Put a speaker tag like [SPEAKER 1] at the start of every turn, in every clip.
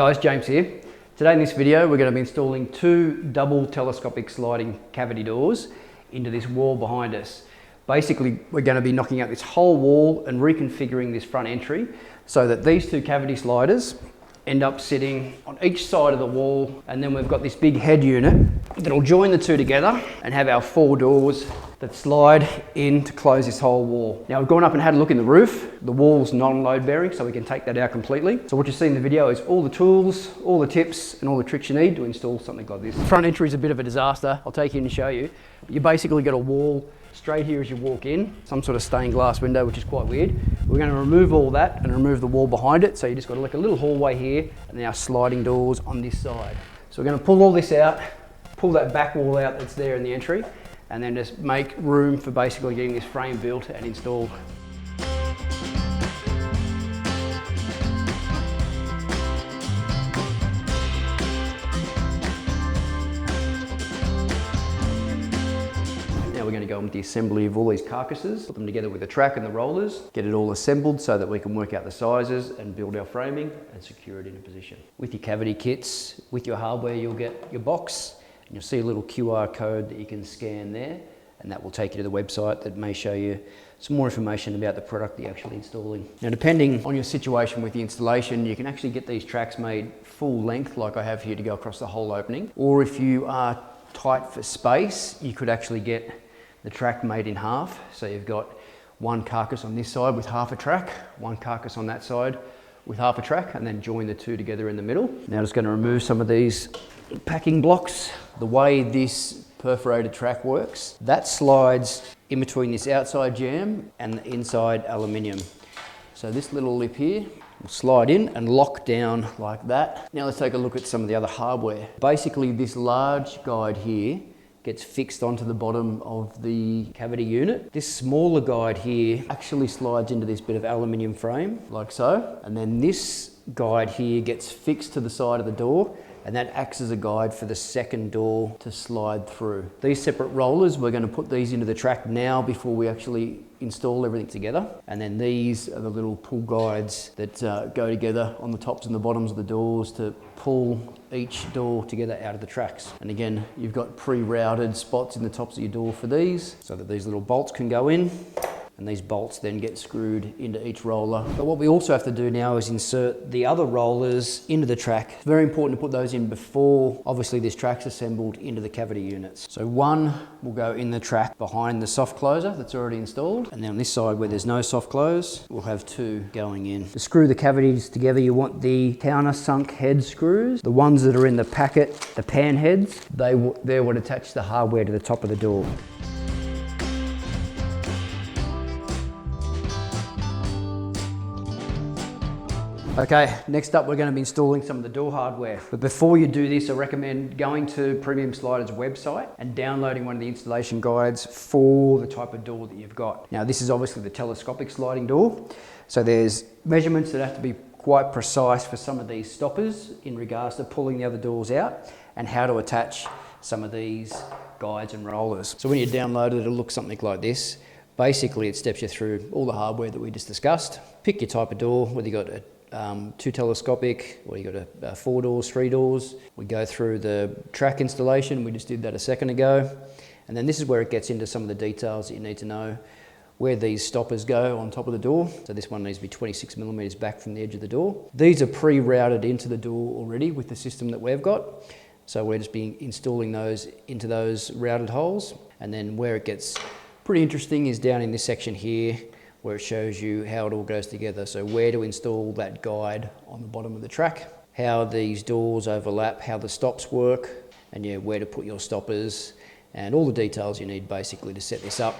[SPEAKER 1] guys, James here. Today in this video we're going to be installing two double telescopic sliding cavity doors into this wall behind us. Basically we're going to be knocking out this whole wall and reconfiguring this front entry so that these two cavity sliders end up sitting on each side of the wall, and then we've got this big head unit that'll join the two together and have our four doors that slide in to close this whole wall. Now we've gone up and had a look in the roof. The wall's non-load bearing, so we can take that out completely. So what you see in the video is all the tools, all the tips and all the tricks you need to install something like this. The front entry is a bit of a disaster. I'll take you in and show you. But you basically got a wall straight here as you walk in, some sort of stained glass window, which is quite weird. We're going to remove all that and remove the wall behind it. So you just got like a little hallway here and then our sliding doors on this side. So we're going to pull all this out, pull that back wall out that's there in the entry, and then just make room for basically getting this frame built and installed. Now we're going to go on with the assembly of all these carcasses, put them together with the track and the rollers, get it all assembled so that we can work out the sizes and build our framing and secure it into position. With your cavity kits, with your hardware, you'll get your box. You'll see a little QR code that you can scan there, and that will take you to the website that may show you some more information about the product that you're actually installing. Now, depending on your situation with the installation, you can actually get these tracks made full length like I have here to go across the whole opening. Or if you are tight for space, you could actually get the track made in half. So you've got one carcass on this side with half a track, one carcass on that side with half a track, and then join the two together in the middle. Now I'm just going to remove some of these packing blocks. The way this perforated track works, that slides in between this outside jamb and the inside aluminium. So this little lip here will slide in and lock down like that. Now let's take a look at some of the other hardware. Basically this large guide here gets fixed onto the bottom of the cavity unit. This smaller guide here actually slides into this bit of aluminium frame, like so. And then this guide here gets fixed to the side of the door, and that acts as a guide for the second door to slide through. These separate rollers, we're going to put these into the track now before we actually install everything together. And then these are the little pull guides that go together on the tops and the bottoms of the doors to pull each door together out of the tracks. And again, you've got pre-routed spots in the tops of your door for these so that these little bolts can go in. And these bolts then get screwed into each roller. But what we also have to do now is insert the other rollers into the track. It's very important to put those in before, obviously, this track's assembled into the cavity units. So one will go in the track behind the soft closer that's already installed. And then on this side where there's no soft close, we'll have two going in. To screw the cavities together, you want the countersunk head screws. The ones that are in the packet, the pan heads, they're what attach the hardware to the top of the door. Okay, next up we're going to be installing some of the door hardware. But before you do this, I recommend going to Premium Sliders' website and downloading one of the installation guides for the type of door that you've got. Now this is obviously the telescopic sliding door. So there's measurements that have to be quite precise for some of these stoppers in regards to pulling the other doors out and how to attach some of these guides and rollers. So when you download it, it'll look something like this. Basically it steps you through all the hardware that we just discussed. Pick your type of door, whether you got a two telescopic, or you got a 4 doors, 3 doors. We go through the track installation. We just did that a second ago. And then this is where it gets into some of the details that you need to know. Where these stoppers go on top of the door. So this one needs to be 26 millimeters back from the edge of the door. These are pre-routed into the door already with the system that we've got. So we're just installing those into those routed holes. And then where it gets pretty interesting is down in this section here, where it shows you how it all goes together. So where to install that guide on the bottom of the track, how these doors overlap, how the stops work, and yeah, where to put your stoppers, and all the details you need basically to set this up.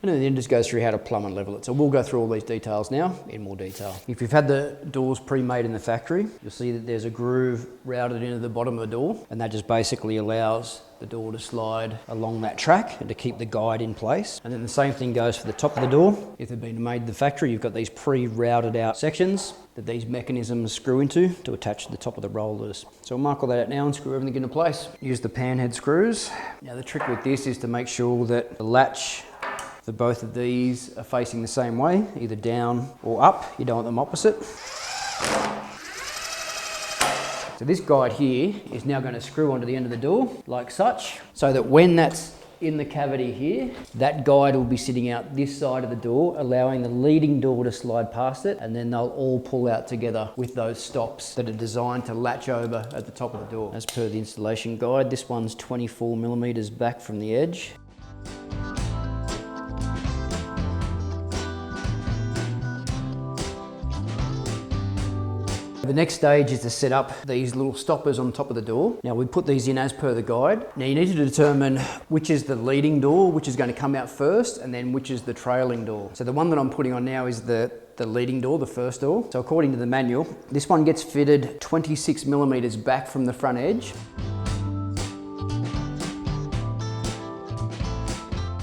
[SPEAKER 1] And then it just goes through how to plumb and level it. So we'll go through all these details now in more detail. If you've had the doors pre-made in the factory, you'll see that there's a groove routed into the bottom of the door, and that just basically allows the door to slide along that track and to keep the guide in place. And then the same thing goes for the top of the door. If they've been made in the factory, you've got these pre-routed out sections that these mechanisms screw into to attach to the top of the rollers. So we'll mark all that out now and screw everything into place. Use the pan head screws. Now the trick with this is to make sure that the latch for both of these are facing the same way, either down or up. You don't want them opposite. So this guide here is now going to screw onto the end of the door like such, so that when that's in the cavity here, that guide will be sitting out this side of the door, allowing the leading door to slide past it, and then they'll all pull out together with those stops that are designed to latch over at the top of the door. As per the installation guide, this one's 24 millimeters back from the edge. The next stage is to set up these little stoppers on top of the door. Now we put these in as per the guide. Now you need to determine which is the leading door, which is going to come out first, and then which is the trailing door. So the one that I'm putting on now is the leading door, the first door. So according to the manual, this one gets fitted 26 millimeters back from the front edge.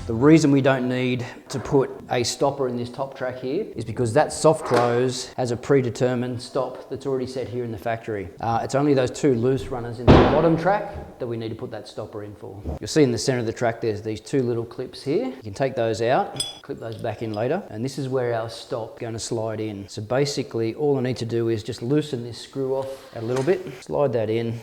[SPEAKER 1] The reason we don't need to put a stopper in this top track here is because that soft close has a predetermined stop that's already set here in the factory. It's only those two loose runners in the bottom track that we need to put that stopper in for. You'll see in the center of the track there's these two little clips here. You can take those out, clip those back in later, and this is where our stop's going to slide in. So basically all I need to do is just loosen this screw off a little bit, slide that in,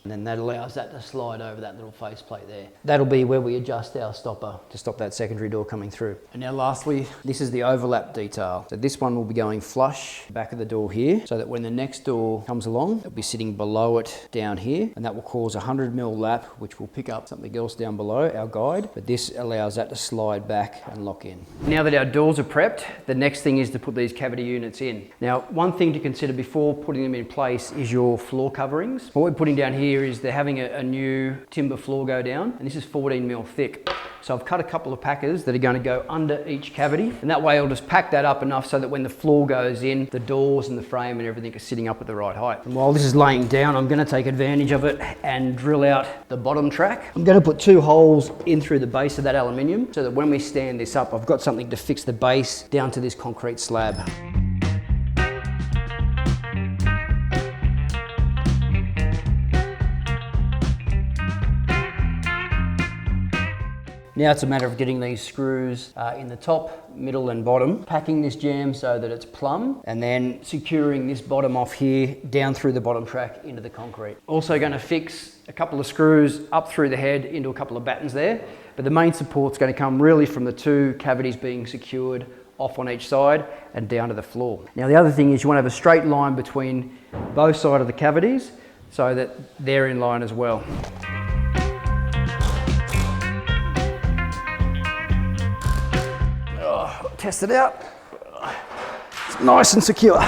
[SPEAKER 1] and then that allows that to slide over that little faceplate there. That'll be where we adjust our stopper to stop that secondary door coming through. And now lastly, this is the overlap detail. So this one will be going flush back of the door here, so that when the next door comes along, it'll be sitting below it down here, and that will cause a 100mm lap, which will pick up something else down below, our guide, but this allows that to slide back and lock in. Now that our doors are prepped, the next thing is to put these cavity units in. Now, one thing to consider before putting them in place is your floor coverings. What we're putting down here is they're having a new timber floor go down, and this is 14mm thick. So I've cut a couple of packers that are going to go under each cavity, and that way I'll just pack that up enough so that when the floor goes in, the doors and the frame and everything are sitting up at the right height. And while this is laying down, I'm going to take advantage of it and drill out the bottom track. I'm going to put 2 holes in through the base of that aluminium so that when we stand this up, I've got something to fix the base down to this concrete slab. Now it's a matter of getting these screws in the top, middle and bottom, packing this jam so that it's plumb, and then securing this bottom off here down through the bottom track into the concrete. Also going to fix a couple of screws up through the head into a couple of battens there, but the main support's going to come really from the 2 cavities being secured off on each side and down to the floor. Now the other thing is you want to have a straight line between both sides of the cavities so that they're in line as well. Test it out. It's nice and secure.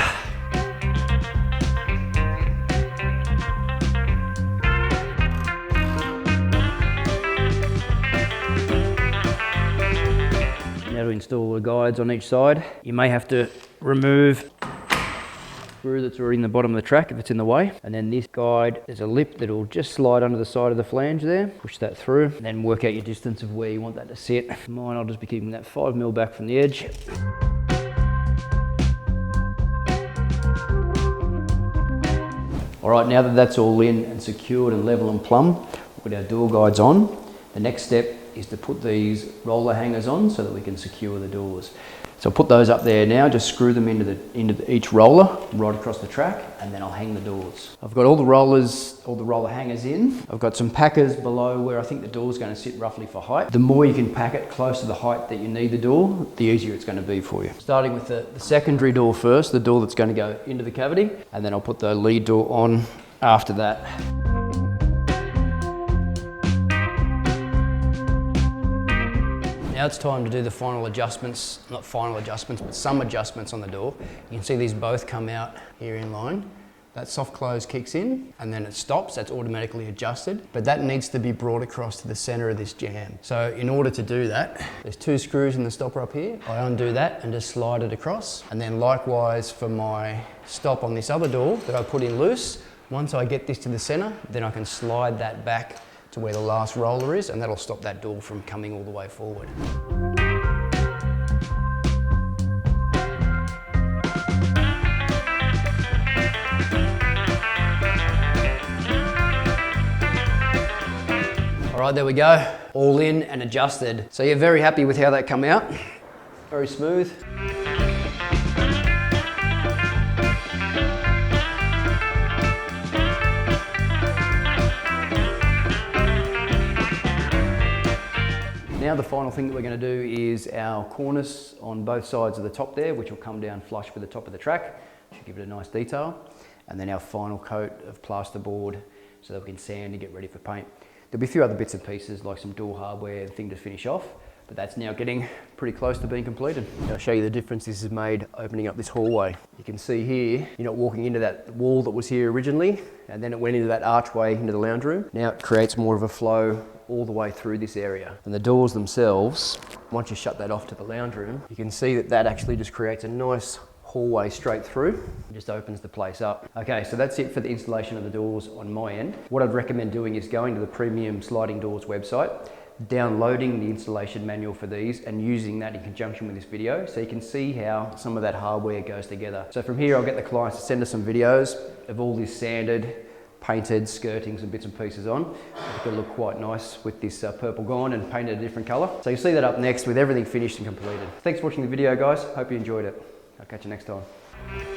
[SPEAKER 1] Now to install the guides on each side, you may have to remove the screw that's already in the bottom of the track if it's in the way. And then this guide, there's a lip that will just slide under the side of the flange there. Push that through, and then work out your distance of where you want that to sit. Mine, I'll just be keeping that 5mm back from the edge. All right, now that that's all in and secured and level and plumb, we've got our door guides on. The next step is to put these roller hangers on so that we can secure the doors. So I'll put those up there now, just screw them into each roller right across the track, and then I'll hang the doors. I've got all the roller hangers in. I've got some packers below where I think the door's going to sit roughly for height. The more you can pack it close to the height that you need the door, the easier it's going to be for you. Starting with the secondary door first, the door that's going to go into the cavity, and then I'll put the lead door on after that. Now it's time to do the final adjustments, not final adjustments, but some adjustments on the door. You can see these both come out here in line. That soft close kicks in and then it stops, that's automatically adjusted, but that needs to be brought across to the center of this jam. So in order to do that, there's 2 screws in the stopper up here. I undo that and just slide it across. And then likewise for my stop on this other door that I put in loose, once I get this to the center, then I can slide that back to where the last roller is, and that'll stop that door from coming all the way forward. All right, there we go, all in and adjusted. So you're very happy with how that come out, very smooth. Now the final thing that we're going to do is our cornice on both sides of the top there, which will come down flush with the top of the track. Should give it a nice detail. And then our final coat of plasterboard so that we can sand and get ready for paint. There'll be a few other bits and pieces like some door hardware and thing to finish off, but that's now getting pretty close to being completed. I'll show you the difference this has made opening up this hallway. You can see here, you're not walking into that wall that was here originally, and then it went into that archway into the lounge room. Now it creates more of a flow all the way through this area. And the doors themselves, once you shut that off to the lounge room, you can see that that actually just creates a nice hallway straight through. It just opens the place up. Okay, so that's it for the installation of the doors on my end. What I'd recommend doing is going to the Premium Sliding Doors website, downloading the installation manual for these and using that in conjunction with this video so you can see how some of that hardware goes together. So from here I'll get the clients to send us some videos of all this sanded, painted skirtings and bits and pieces on. It's going to look quite nice with this purple gone and painted a different colour. So you'll see that up next with everything finished and completed. Thanks for watching the video guys, hope you enjoyed it. I'll catch you next time.